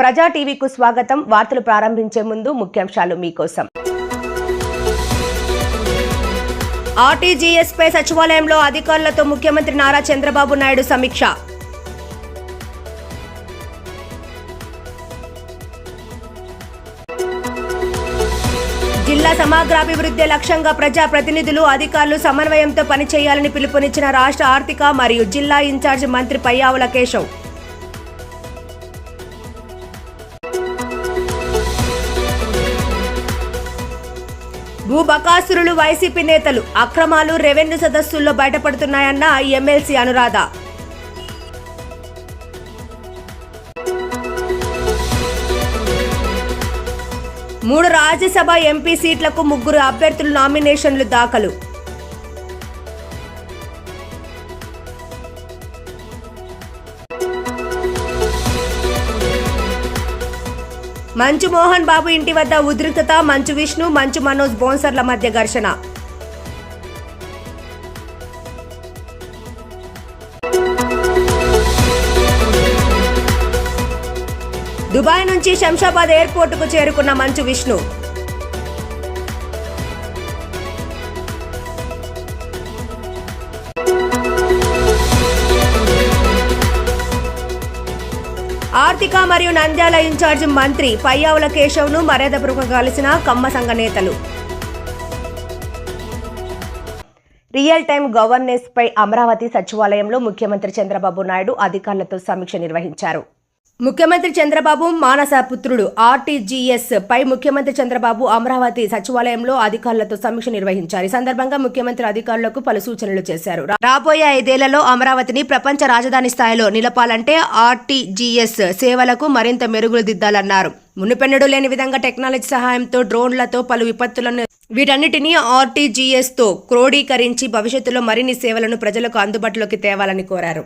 ప్రజా టీవీకు స్వాగతం. వార్తలు ప్రారంభించే ముందు ముఖ్యాంశాలు మీకోసం. ఆర్టీజీఎస్ పై సచివాలయంలో అధికారులతో ముఖ్యమంత్రి నారా చంద్రబాబు నాయుడు సమీక్ష. జిల్లా సమగ్రాభివృద్ధి లక్ష్యంగా ప్రజా ప్రతినిధులు, అధికారులు సమన్వయంతో పనిచేయాలని పిలుపునిచ్చిన రాష్ట్ర ఆర్థిక మరియు జిల్లా ఇన్ఛార్జి మంత్రి పయ్యావుల కేశవ్. భూబకాసురులు వైసీపీ నేతలు, అక్రమాలు రెవెన్యూ సదస్సుల్లో బయటపడుతున్నాయన్న ఎమ్మెల్సీ అనురాధ. మూడు రాజ్యసభ ఎంపీ సీట్లకు 3 అభ్యర్థులు నామినేషన్లు దాఖలు. మంచు మోహన్ బాబు ఇంటి వద్ద ఉద్రిక్తత. మంచు విష్ణు, మంచు మనోజ్ బౌన్సర్ల మధ్య ఘర్షణ. దుబాయ్ నుంచి శంషాబాద్ ఎయిర్పోర్టుకు చేరుకున్న మంచు విష్ణు. ఆర్థిక మరియు నంద్యాల ఇన్ఛార్జి మంత్రి పయ్యావుల కేశవ్ను మర్యాదపూర్వకంగా కలిసిన కమ్మ సంఘ నేతలు. రియల్ టైమ్ గవర్నెన్స్ పై అమరావతి సచివాలయంలో ముఖ్యమంత్రి చంద్రబాబు నాయుడు అధికారులతో సమీక్ష నిర్వహించారు. ముఖ్యమంత్రి చంద్రబాబు మానస పుత్రుడు ఆర్టీజీఎస్ పై ముఖ్యమంత్రి చంద్రబాబు అమరావతి సచివాలయంలో అధికారులతో సమీక్ష నిర్వహించారు. ఈ సందర్భంగా ముఖ్యమంత్రి అధికారులకు పలు సూచనలు చేశారు. రాబోయే 5 ఏళ్లలో అమరావతిని ప్రపంచ రాజధాని స్థాయిలో నిలపాలంటే ఆర్టీజీఎస్ సేవలకు మరింత మెరుగులు దిద్దాలన్నారు. మునుపెన్నడూ లేని విధంగా టెక్నాలజీ సహాయంతో డ్రోన్లతో పలు విపత్తులను వీటన్నిటినీ ఆర్టీజీఎస్ తో క్రోడీకరించి భవిష్యత్తులో మరిన్ని సేవలను ప్రజలకు అందుబాటులోకి తేవాలని కోరారు.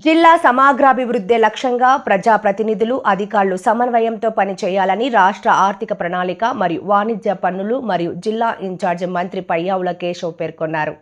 జిల్లా సమగ్రాభివృద్ధి లక్ష్యంగా ప్రజా ప్రతినిధులు, అధికారులు సమన్వయంతో పనిచేయాలని రాష్ట్ర ఆర్థిక ప్రణాళిక మరియు వాణిజ్య పన్నులు మరియు జిల్లా ఇన్ఛార్జి మంత్రి పయ్యావుల కేశవ్ పేర్కొన్నారు.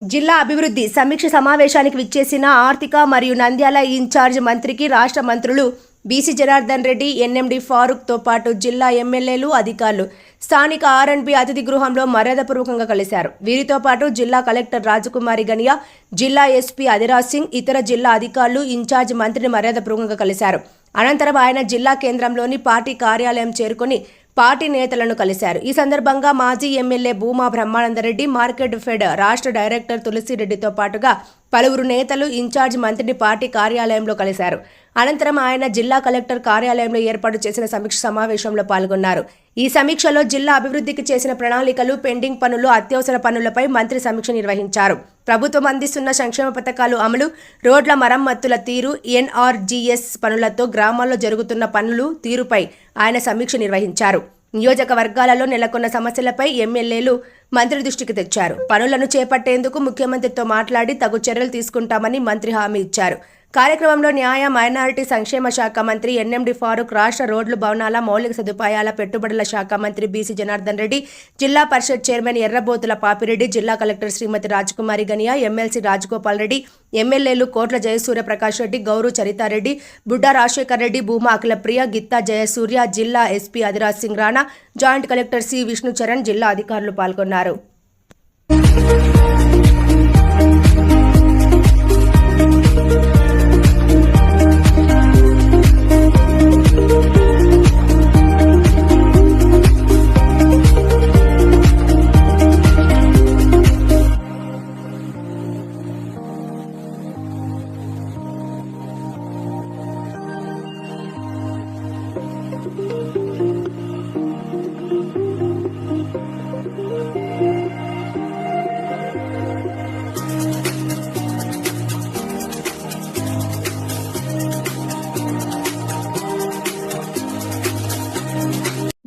జిల్లా అభివృద్ధి సమీక్ష సమావేశానికి విచ్చేసిన ఆర్థిక మరియు నంద్యాల ఇన్ఛార్జి మంత్రికి రాష్ట్ర మంత్రులు బీసీ జనార్దన్ రెడ్డి, ఎన్ఎండి ఫారూక్ తో పాటు జిల్లా ఎమ్మెల్యేలు, అధికారులు స్థానిక ఆర్ఎండ్బి అతిథి గృహంలో మర్యాదపూర్వకంగా కలిశారు. వీరితో పాటు జిల్లా కలెక్టర్ రాజకుమారి గనియా, జిల్లా ఎస్పీ అధిరాజ్ సింగ్, ఇతర జిల్లా అధికారులు ఇన్ఛార్జి మంత్రిని మర్యాదపూర్వకంగా కలిశారు. అనంతరం ఆయన జిల్లా కేంద్రంలోని పార్టీ కార్యాలయం చేరుకుని పార్టీ నేతలను కలిశారు. ఈ సందర్భంగా మాజీ MLA Bhuma Brahmanandareddy, market fed రాష్ట్ర డైరెక్టర్ తులసిరెడ్డితో పాటుగా పలువురు నేతలు ఇన్ఛార్జ్ మంత్రిని పార్టీ కార్యాలయంలో కలిశారు. అనంతరం ఆయన జిల్లా కలెక్టర్ కార్యాలయంలో ఏర్పాటు చేసిన సమీక్ష సమావేశంలో పాల్గొన్నారు. ఈ సమీక్షలో జిల్లా అభివృద్ధికి చేసిన ప్రణాళికలు, పెండింగ్ పనులు, అత్యవసర పనులపై మంత్రి సమీక్ష నిర్వహించారు. ప్రభుత్వం అందిస్తున్న సంక్షేమ పథకాలు అమలు, రోడ్ల మరమ్మతుల తీరు, ఎన్ఆర్జీఎస్ పనులతో గ్రామాల్లో జరుగుతున్న పనులు తీరుపై ఆయన సమీక్ష నిర్వహించారు. నియోజకవర్గాలలో నెలకొన్న సమస్యలపై ఎమ్మెల్యేలు మంత్రి దృష్టికి తెచ్చారు. పనులను చేపట్టేందుకు ముఖ్యమంత్రితో మాట్లాడి తగు చర్యలు తీసుకుంటామని మంత్రి హామీ ఇచ్చారు. కార్యక్రమంలో న్యాయ, మైనారిటీ సంక్షేమ శాఖ మంత్రి ఎన్ఎండి ఫారూక్, రాష్ట్ర రోడ్లు, భవనాల, మౌలిక సదుపాయాల, పెట్టుబడుల శాఖ మంత్రి బీసీ జనార్దన్ రెడ్డి, జిల్లా పరిషత్ చైర్మన్ ఎర్రబోతుల పాపిరెడ్డి, జిల్లా కలెక్టర్ శ్రీమతి రాజకుమారి గనియా, ఎమ్మెల్సీ రాజగోపాల్ రెడ్డి, ఎమ్మెల్యేలు కోట్ల జయసూర్యప్రకాష్ రెడ్డి, గౌరు చరితారెడ్డి, బుడ్డా రాజశేఖర్ రెడ్డి, భూమా అఖిలప్రియ, గిత్తా జయసూర్య, జిల్లా SP Adhiraj Singh Rana, joint collector C Vishnucharan, జిల్లా అధికారులు పాల్గొన్నారు.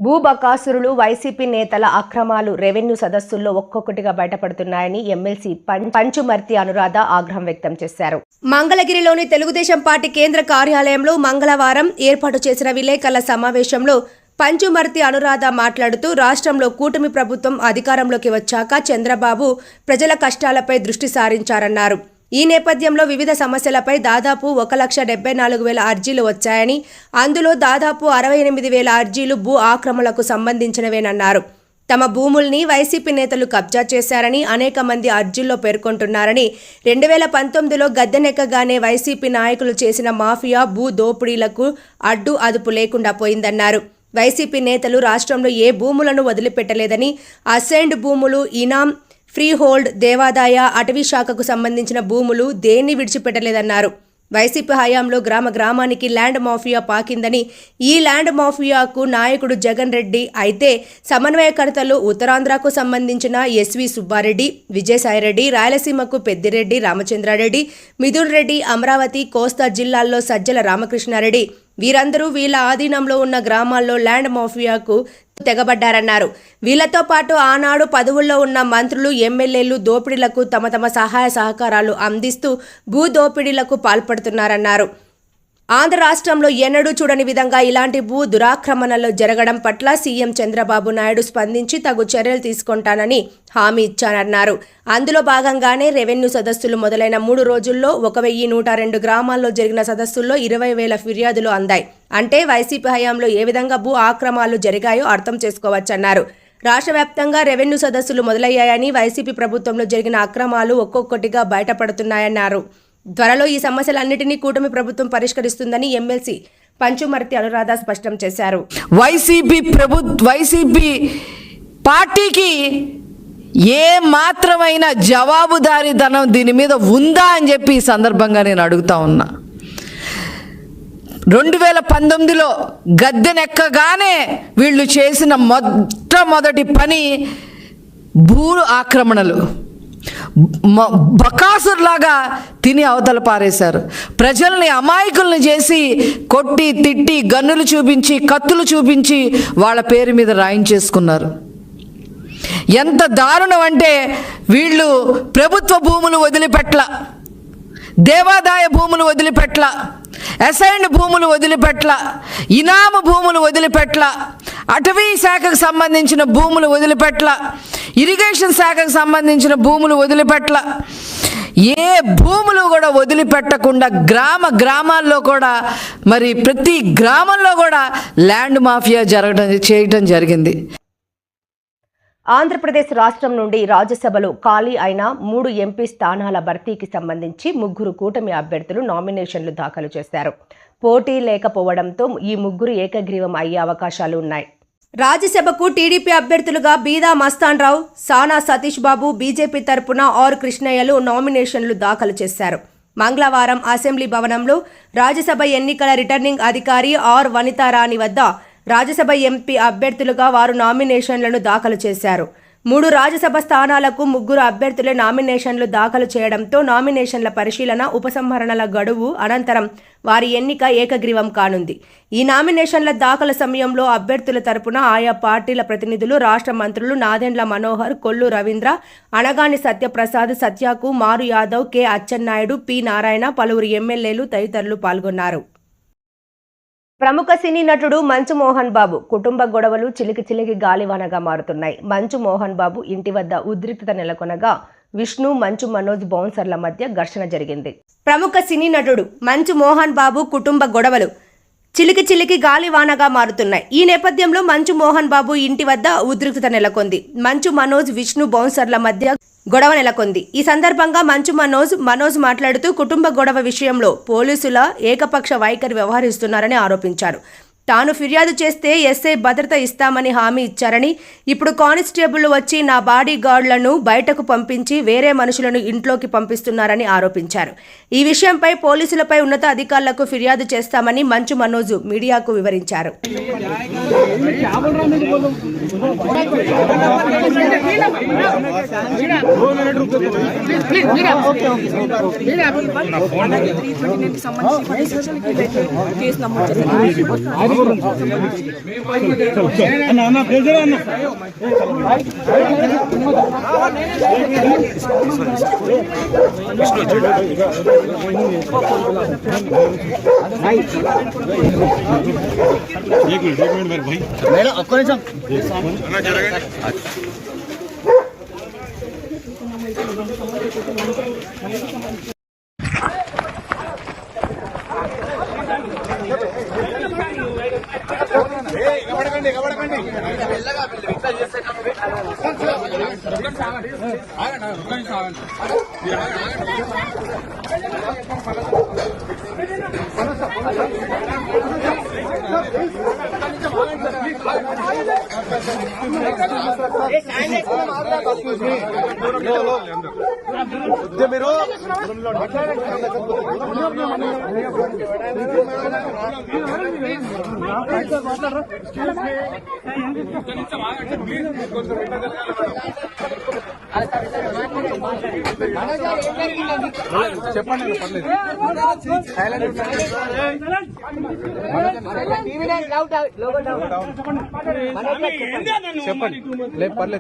భూబకాసురులు, వైసీపీ నేతల అక్రమాలు రెవెన్యూ సదస్సుల్లో ఒక్కొక్కటిగా బయటపడుతున్నాయని ఎమ్మెల్సీ పంచుమర్తి అనురాధ ఆగ్రహం వ్యక్తం చేశారు. మంగళగిరిలోని తెలుగుదేశం పార్టీ కేంద్ర కార్యాలయంలో మంగళవారం ఏర్పాటు చేసిన విలేకరుల సమావేశంలో పంచుమర్తి అనురాధ మాట్లాడుతూ, రాష్ట్రంలో కూటమి ప్రభుత్వం అధికారంలోకి వచ్చాక చంద్రబాబు ప్రజల కష్టాలపై దృష్టి సారించారన్నారు. ఈ నేపథ్యంలో వివిధ సమస్యలపై దాదాపు 1,74,000 అర్జీలు వచ్చాయని, అందులో దాదాపు 68,000 అర్జీలు భూ ఆక్రమణలకు సంబంధించినవేనన్నారు. తమ భూముల్ని వైసీపీ నేతలు కబ్జా చేశారని అనేక మంది అర్జీల్లో పేర్కొంటున్నారని, 2019లో గద్దెనెక్కగానే వైసీపీ నాయకులు చేసిన మాఫియా భూ దోపిడీలకు అడ్డు అదుపు లేకుండా పోయిందన్నారు. వైసీపీ నేతలు రాష్ట్రంలో ఏ భూములను వదిలిపెట్టలేదని, అసైన్డ్ భూములు, ఇనాం, ఫ్రీ హోల్డ్, దేవాదాయ, అటవీ శాఖకు సంబంధించిన భూములు దేన్ని విడిచిపెట్టలేదన్నారు. వైసీపీ హయాంలో గ్రామానికి ల్యాండ్ మాఫియా పాకిందని, ఈ ల్యాండ్ మాఫియాకు నాయకుడు జగన్ రెడ్డి అయితే సమన్వయకర్తలు ఉత్తరాంధ్రకు సంబంధించిన ఎస్వి సుబ్బారెడ్డి, విజయసాయిరెడ్డి, రాయలసీమకు పెద్దిరెడ్డి రామచంద్రారెడ్డి, మిథున్ రెడ్డి, అమరావతి, కోస్తా జిల్లాల్లో సజ్జల రామకృష్ణారెడ్డి, వీరందరూ వీళ్ళ ఆధీనంలో ఉన్న గ్రామాల్లో ల్యాండ్ మాఫియాకు తెగబడ్డారన్నారు. వీళ్లతో పాటు ఆనాడు పదవుల్లో ఉన్న మంత్రులు, ఎమ్మెల్యేలు దోపిడీలకు తమ సహాయ సహకారాలు అందిస్తూ భూ దోపిడీలకు పాల్పడుతున్నారన్నారు. ఆంధ్ర రాష్ట్రంలో ఎన్నడూ చూడని విధంగా ఇలాంటి భూ దురాక్రమణలు జరగడం పట్ల సీఎం చంద్రబాబు నాయుడు స్పందించి తగు చర్యలు తీసుకుంటానని హామీ ఇచ్చారన్నారు. అందులో భాగంగానే రెవెన్యూ సదస్సులు మొదలైన 3 రోజుల్లో 1,102 గ్రామాల్లో జరిగిన సదస్సుల్లో 20,000 ఫిర్యాదులు అందాయి. అంటే వైసీపీ హయాంలో ఏ విధంగా భూ ఆక్రమణలు జరిగాయో అర్థం చేసుకోవచ్చన్నారు. రాష్ట్ర వ్యాప్తంగా రెవెన్యూ సదస్సులు మొదలయ్యాయని, వైసీపీ ప్రభుత్వంలో జరిగిన అక్రమాలు ఒక్కొక్కటిగా బయటపడుతున్నాయన్నారు. త్వరలో ఈ సమస్యలన్నిటినీ కూటమి ప్రభుత్వం పరిష్కరిస్తుందని ఎమ్మెల్సీ పంచుమర్తి అనురాధ స్పష్టం చేశారు. వైసీపీ పార్టీకి ఏ మాత్రమైన జవాబుదారీతనం దీని మీద ఉందా అని చెప్పి ఈ సందర్భంగా నేను అడుగుతా ఉన్నా. 2019లో గద్దెనెక్కగానే వీళ్ళు చేసిన మొట్టమొదటి పని భూ ఆక్రమణలు. బకాసుర్లాగా తిని అవతల పారేశారు. ప్రజల్ని అమాయకుల్ని చేసి కొట్టి తిట్టి గన్నులు చూపించి కత్తులు చూపించి వాళ్ళ పేరు మీద రాయించేసుకున్నారు. ఎంత దారుణం అంటే వీళ్ళు ప్రభుత్వ భూములు వదిలిపెట్ల, దేవాదాయ భూములు వదిలిపెట్ల, అసైన్డ్ భూములు వదిలిపెట్ల, ఇనాము భూములు వదిలిపెట్ల, అటవీ శాఖకు సంబంధించిన భూములు వదిలిపెట్ల, ఇరిగేషన్ శాఖకు సంబంధించిన భూములు వదిలిపెట్ల, ఏ భూములు కూడా వదిలిపెట్టకుండా గ్రామాల్లో కూడా మరి ప్రతి గ్రామంలో కూడా ల్యాండ్ మాఫియా చేయటం జరిగింది. ఆంధ్రప్రదేశ్ రాష్ట్రం నుండి రాజ్యసభలో ఖాళీ అయిన 3 ఎంపీ స్థానాల భర్తీకి సంబంధించి 3 కూటమి అభ్యర్థులు నామినేషన్లు దాఖలు చేశారు. పోటీ లేకపోవడంతో ఈ 3 ఏకగ్రీవం అయ్యే అవకాశాలు ఉన్నాయి. రాజ్యసభకు టీడీపీ అభ్యర్థులుగా బీదా మస్తాన్ రావు, సానా సతీష్ బాబు, బీజేపీ తరపున ఆర్ కృష్ణయ్యలు నామినేషన్లు దాఖలు చేశారు. మంగళవారం అసెంబ్లీ భవనంలో రాజ్యసభ ఎన్నికల రిటర్నింగ్ అధికారి ఆర్ వనితారాణి వద్ద రాజ్యసభ ఎంపీ అభ్యర్థులుగా వారు నామినేషన్లను దాఖలు చేశారు. 3 రాజ్యసభ స్థానాలకు 3 అభ్యర్థులే నామినేషన్లు దాఖలు చేయడంతో నామినేషన్ల పరిశీలన, ఉపసంహరణల గడువు అనంతరం వారి ఎన్నిక ఏకగ్రీవం కానుంది. ఈ నామినేషన్ల దాఖలు సమయంలో అభ్యర్థుల తరపున ఆయా పార్టీల ప్రతినిధులు, రాష్ట్ర మంత్రులు నాదెండ్ల మనోహర్, కొల్లు రవీంద్ర, అనగాని సత్యప్రసాద్, సత్యాకు, మారు యాదవ్, కె అచ్చెన్నాయుడు, పి నారాయణ, పలువురు ఎమ్మెల్యేలు తదితరులు పాల్గొన్నారు. ప్రముఖ సినీ నటుడు మంచు మోహన్ బాబు కుటుంబ గొడవలు చిలికి గాలివానగా మారుతున్నాయి. మంచు మోహన్ బాబు ఇంటి వద్ద ఉద్రిక్తత నెలకొనగా విష్ణు, మంచు మనోజ్ బౌన్సర్ల మధ్య ఘర్షణ జరిగింది. ప్రముఖ సినీ నటుడు మంచు మోహన్ బాబు కుటుంబ గొడవలు చిలికి గాలివానగా మారుతున్నాయి. ఈ నేపథ్యంలో మంచు మోహన్ బాబు ఇంటి వద్ద ఉద్రిక్తత నెలకొంది. మంచు మనోజ్, విష్ణు బౌన్సర్ల మధ్య గొడవ నెలకొంది. ఈ సందర్భంగా మంచు మనోజ్ మాట్లాడుతూ కుటుంబ గొడవ విషయంలో పోలీసుల ఏకపక్ష వైఖరి వ్యవహరిస్తున్నారని ఆరోపించారు. తాను ఫిర్యాదు చేస్తే ఎస్ఐ భద్రత ఇస్తామని హామీ ఇచ్చారని, ఇప్పుడు కానిస్టేబుల్ వచ్చి నా బాడీ గార్డులను బయటకు పంపించి వేరే మనుషులను ఇంట్లోకి పంపిస్తున్నారని ఆరోపించారు. ఈ విషయంపై పోలీసులపై ఉన్నత అధికారులకు ఫిర్యాదు చేస్తామని మంచు మనోజ్ మీడియాకు వివరించారు.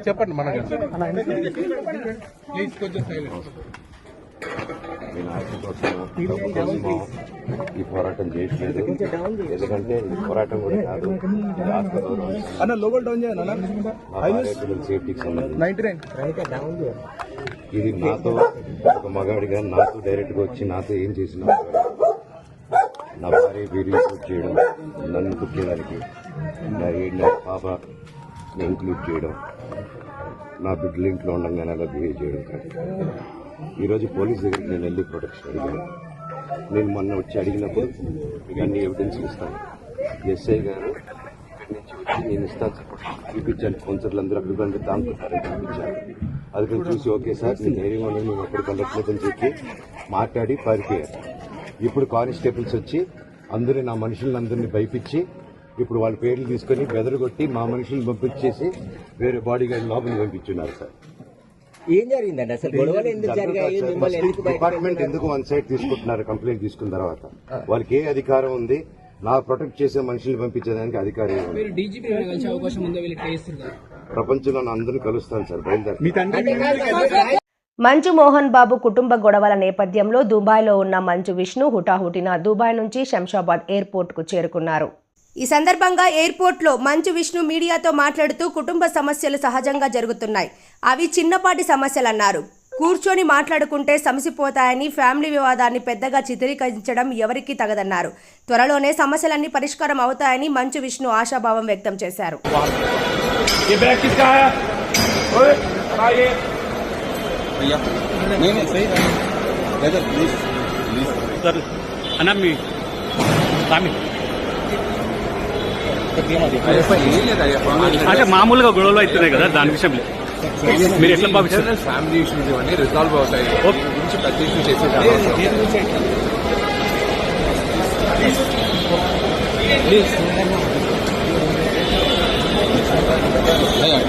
చెప్పండి మనకి ప్లీజ్ కొంచెం సైలెంట్. ఈ పోరాటం చేయట్లేదు, ఎందుకంటే ఈ పోరాటం కూడా కాదు, సేఫ్టీకి సంబంధించి ఇది నాతో ఒక మగాడిగా నాతో డైరెక్ట్ గా వచ్చి నాతో ఏం చేసినా నా భార్య వీడియో షూట్ చేయడం, నన్ను కుట్టడానికి, నా పాప ఇంక్లూడ్ చేయడం, నా బిడ్డలు ఇంట్లో ఉండగానే అలా బిహేవ్ చేయడం కాదు. ఈరోజు పోలీస్ దగ్గరికి నేను వెళ్ళి ప్రొటెక్షన్ అడిగాను. నేను మొన్న వచ్చి అడిగినప్పుడు అన్ని ఎవిడెన్స్ ఇస్తాను. ఎస్ఐ గారు ఇక్కడి నుంచి వచ్చి నేను ఇస్తాను చూపించాను. కౌన్సిలర్లు అందరూ అక్కడ దాంతున్నారని చూపించాను. అది నేను చూసి ఓకే సార్ నేను ధైర్యంగా ఉన్నాను, నేను ఎప్పుడు కలట్లేదని చెప్పి మాట్లాడి పారిపోయారు. ఇప్పుడు కానిస్టేబుల్స్ వచ్చి అందరూ నా మనుషులందరినీ భయపించి ఇప్పుడు వాళ్ళ పేర్లు తీసుకొని బెదరగొట్టి మా మనుషులను పంపించేసి వేరే బాడీ గార్డ్ లోపలికి పంపించున్నారు సార్. ఏం జరిగిందండి అసలు? గొడవలు ఎందుకు జరిగాయి? డిపార్ట్మెంట్ ఎందుకు వన్ సైడ్ తీసుకుంటున్నారు? కంప్లైంట్ తీసుకున్న తర్వాత వాళ్ళకి ఏ అధికారం ఉంది? నా ప్రొటెక్ట్ చేసే మనుషుల్ని పంపించేదానికి అధికారం ప్రపంచంలో అందరినీ కలుస్తాను సార్. బయలుదేరి మంచు మోహన్ బాబు కుటుంబ గొడవల నేపథ్యంలో దుబాయ్లో ఉన్న మంచు విష్ణు హుటాహుటిన దుబాయ్ నుంచి శంషాబాద్ ఎయిర్పోర్ట్కు చేరుకున్నారు. ఈ సందర్భంగా ఎయిర్పోర్ట్లో మంచు విష్ణు మీడియాతో మాట్లాడుతూ కుటుంబ సమస్యలు సహజంగా జరుగుతున్నాయి, అవి చిన్నపాటి సమస్యలన్నారు. కూర్చొని మాట్లాడుకుంటే సమసిపోతాయని, ఫ్యామిలీ వివాదాన్ని పెద్దగా చిత్రీకరించడం ఎవరికీ తగదన్నారు. త్వరలోనే సమస్యలన్నీ పరిష్కారం అవుతాయని మంచు విష్ణు ఆశాభావం వ్యక్తం చేశారు. అంటే మామూలుగా గొడవలు అవుతున్నాయి కదా, దాని విషయం మీరు ఎట్లా భావిస్తారు? ఫ్యామిలీ ఇష్యూస్ ఇవన్నీ రిజాల్వ్ అవుతాయి. గురించి ప్రతి ఇష్యూ చేసే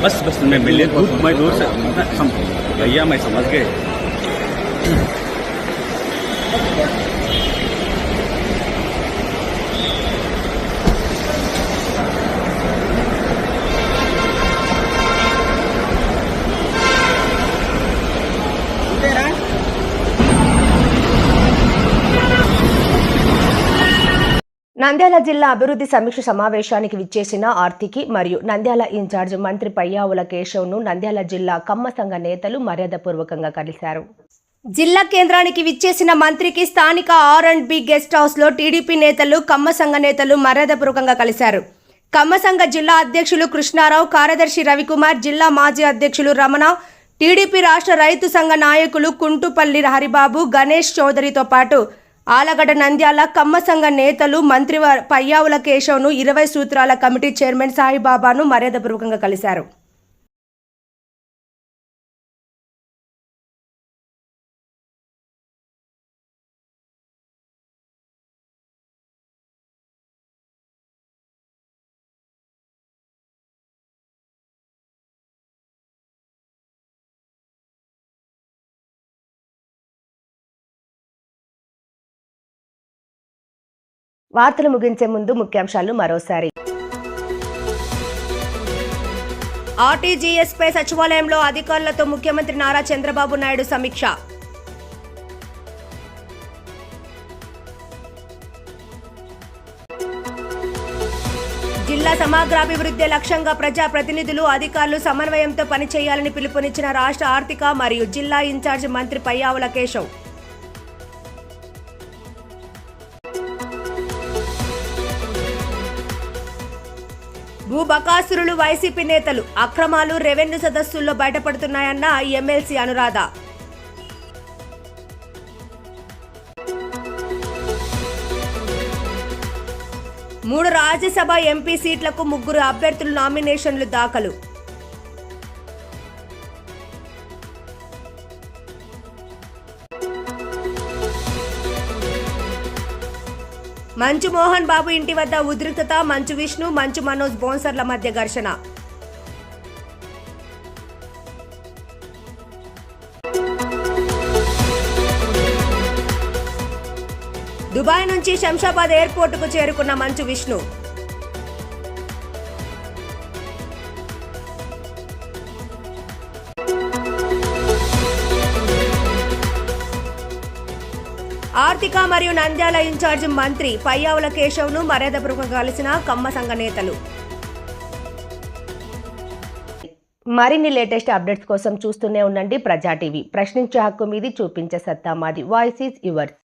बस बस मैं मिले मैं दूर से भैया मैं समझ गए. నంద్యాల జిల్లా అభివృద్ధి సమీక్ష సమావేశానికి విచ్చేసిన ఆర్థికి మరియు నంద్యాల ఇన్ఛార్జ్ మంత్రి పయ్యావుల కేశవ్ను నంద్యాల జిల్లా కమ్మ సంఘ నేతలు మర్యాదపూర్వకంగా కలిశారు. జిల్లా కేంద్రానికి విచ్చేసిన మంత్రికి స్థానిక R&B గెస్ట్ హౌస్లో టీడీపీ నేతలు, కమ్మ సంఘ నేతలు మర్యాదపూర్వకంగా కలిశారు. కమ్మ సంఘ జిల్లా అధ్యక్షులు కృష్ణారావు, కార్యదర్శి రవికుమార్, జిల్లా మాజీ అధ్యక్షులు రమణ, టీడీపీ రాష్ట్ర రైతు సంఘ నాయకులు కుంటుపల్లి హరిబాబు, గణేష్ చౌదరితో పాటు ఆలగడ్డ నంద్యాల కమ్మ సంఘ నేతలు మంత్రి పయ్యావుల కేశవ్ను 20 సూత్రాల కమిటీ చైర్మన్ సాయిబాబాను మర్యాదపూర్వకంగా కలిశారు. వార్తలు ముగించే ముందు ముఖ్యాంశాలు మరోసారి. ఆర్టీజీఎస్ పై సచివాలయంలో అధికారులతో ముఖ్యమంత్రి నారా చంద్రబాబు నాయుడు సమీక్ష. జిల్లా సమగ్రాభివృద్ధి లక్ష్యంగా ప్రజా ప్రతినిధులు అధికారులు సమన్వయంతో పనిచేయాలని పిలుపునిచ్చిన రాష్ట్ర ఆర్థిక మరియు జిల్లా ఇన్ఛార్జి మంత్రి పయ్యావుల కేశవ్. భూబకాసురులు వైసీపీ నేతలు, అక్రమాలు రెవెన్యూ సదస్సుల్లో బయటపడుతున్నాయన్న ఎమ్మెల్సీ అనురాధ. మూడు రాజ్యసభ ఎంపీ సీట్లకు 3 అభ్యర్థులు నామినేషన్లు దాఖలు. మంచు మోహన్ బాబు ఇంటి వద్ద ఉద్రిక్తత, మంచు విష్ణు, మంచు మనోజ్ బౌన్సర్ల మధ్య ఘర్షణ. దుబాయ్ నుంచి శంషాబాద్ ఎయిర్పోర్టుకు చేరుకున్న మంచు విష్ణు. ఆర్థిక మరియు నంద్యాల ఇన్ఛార్జి మంత్రి పయ్యావుల కేశవ్ను మర్యాదపూర్వకంగా కలిసిన కమ్మ సంఘ నేతలు. మరిన్ని లేటెస్ట్ అప్డేట్స్ కోసం చూస్తూనే ఉండండి ప్రజా టీవీ. ప్రశ్నించే హక్కు మీది, చూపించే సత్తా మాది. Voice is yours.